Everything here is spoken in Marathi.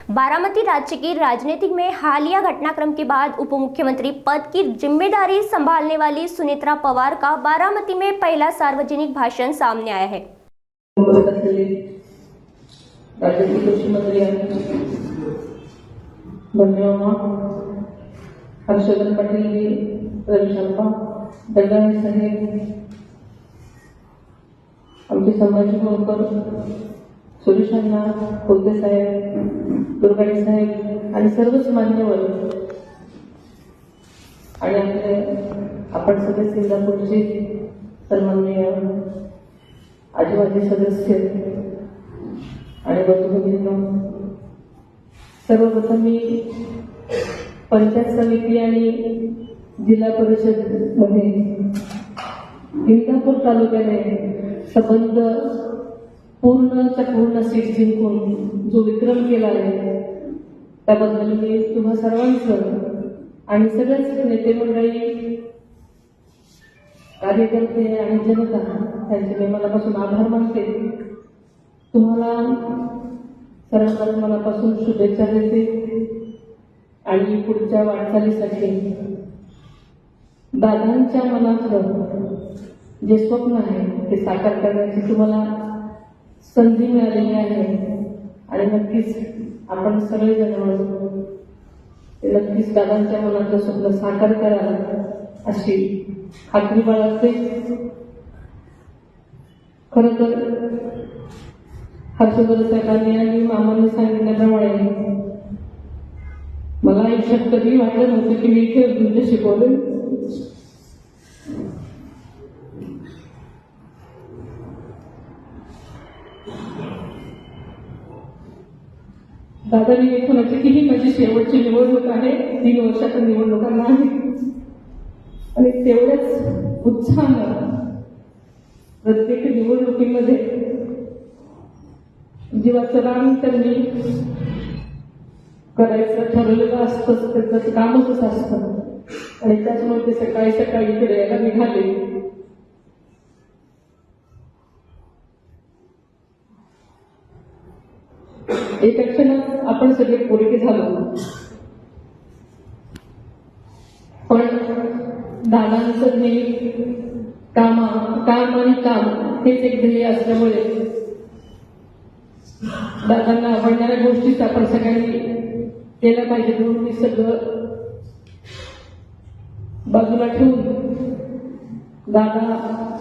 बारामती राज्य की राजनीति में हालिया घटनाक्रम के बाद उप मुख्यमंत्री पद की जिम्मेदारी संभालने वाली सुनेत्रा पवार का बारामती में पहला सार्वजनिक भाषण सामने आया है। राज्याचे कृषी मंत्री हर्षवर्धन पाटील जी, रविशंका दंडाने साहेब, आमचे समाज प्रमुख सुरेशांना खोते साहेब, दुर्गाडे साहेब आणि सर्वच मान्यवर आणि आपण सगळे सिंगापूरचे सन्माननीय आदिवासी सदस्य आणि बंधू, सर्वप्रथम मी पंचायत समिती आणि जिल्हा परिषद मध्ये इंदापूर तालुक्याने संबंध पूर्ण सीट जिंकून जो विक्रम केला आहे त्याबद्दल मी तुम्हा सर्वांचं आणि सगळ्याच नेते मंडळी, कार्यकर्ते आणि जनता त्यांचे मी मनापासून आभार मानते। तुम्हाला सर्वांना मनापासून शुभेच्छा देते आणि पुढच्या वाटचालीसाठी दादांच्या मनातलं जे स्वप्न आहे ते साकार करण्याची तुम्हाला संधी मिळालेली आहे आणि नक्कीच आपण सगळेजण मिळून ते नक्कीच दादांच्या मनातलं स्वप्न साकार कराल अशी खात्री बाळगते। खरं तर हर्षवर्धन साहेबांनी आणि मामांनी सांगितल्याप्रमाणे मला आयुष्यात कधी वाटलं नव्हतं की मी इथे तुमचे शिकवले। दादानी म्हणायचे की ही माझी शेवटची निवडणूक आहे, 3 वर्षाच्या निवडणुकांना आहे आणि तेवढ्याच उत्साहानं प्रत्येक निवडणुकीमध्ये जीवाचं रान त्यांनी करायचं ठरवलेलं असतं, त्यांचं कामच असतं आणि त्याच्यामुळे ते सकाळी इकडे यायला निघाले। एका क्षणात आपण सगळे पोरके झालो, पण दादांचं काम आणि काम हेच एक ध्येय असल्यामुळे दादांना आवडणाऱ्या गोष्टीच आपण सगळ्यांनी केलं पाहिजे म्हणून मी सगळं बाजूला ठेवून दादा